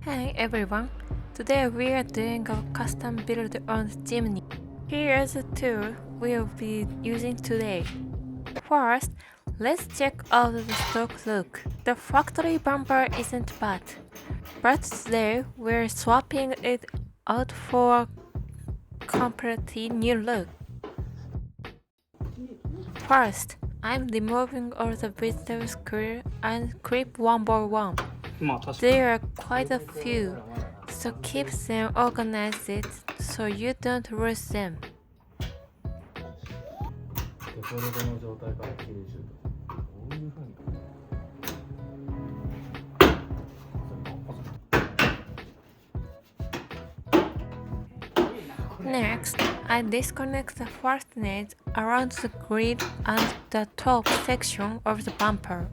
Hey everyone, today we are doing a custom build on Jimny. Here's a tool we'll be using today. First, let's check out the stock look. The factory bumper isn't bad, but today we're swapping it out for a completely new look. First, I'm removing all the visible screw and clip one by one. There are quite a few, so keep them organized so you don't lose them. Next, I disconnect the fasteners around the grid and the top section of the bumper.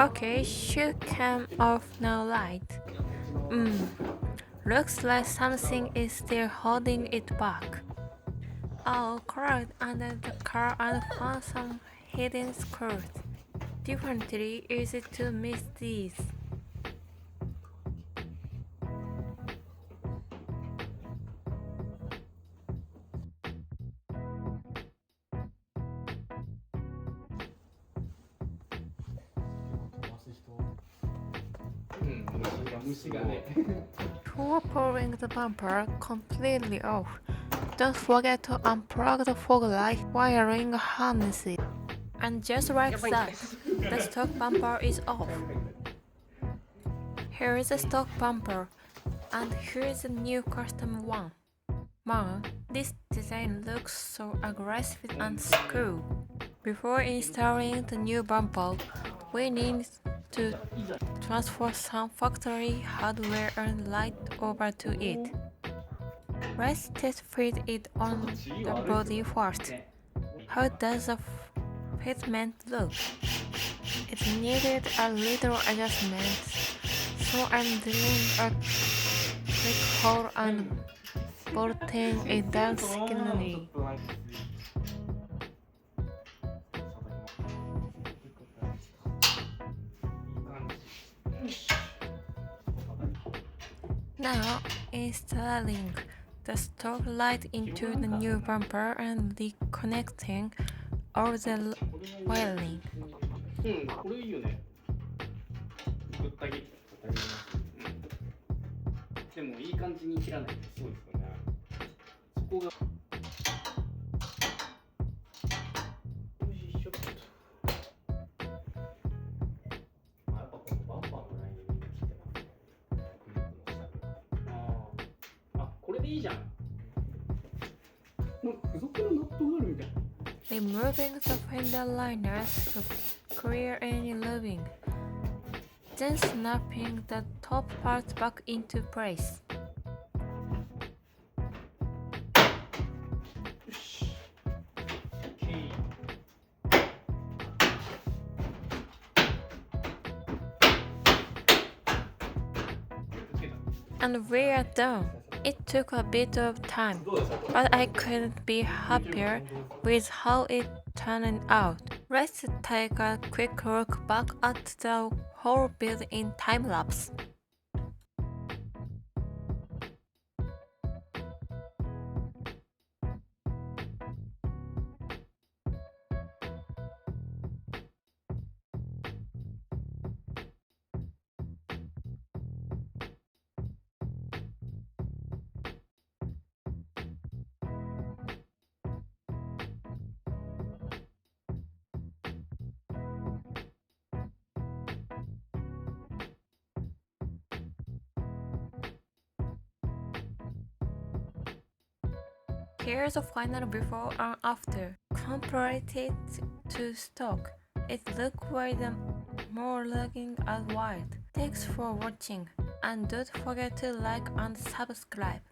Okay, should come off now, right? Looks like something is still holding it back. I'll crawl under the car and found some hidden screws. Differently easy to miss these. Before pulling the bumper completely off, don't forget to unplug the fog light wiring harnesses. And just like that, the stock bumper is off. Here is the stock bumper, and here is the new custom one. Man, this design looks so aggressive and cool. Before installing the new bumper, we need to transfer some factory hardware and light over to it. Let's test fit it on the body first. How does the fitment look? It needed a little adjustment, so I'm drilling a quick hole and bolting it down skinny. Now installing the stock light into the new bumper and reconnecting all the wiring. これいいよね。ぶった切でもいい感じに切らないとすごいですよね。そこが。よいしょっと。やっぱこのバンパーのラインで切ってますね。グリップの下に。これでいいじゃん。なんか付属のナットがあるみたいな。Removing the fender liners to clear any lubing, then snapping the top part back into place. And we are done. It took a bit of time, but I couldn't be happier with how it turned out. Let's take a quick look back at the whole build in time-lapse. Here's a final before and after. Comparative to stock, it looks way more looking and wide. Thanks for watching, and don't forget to like and subscribe.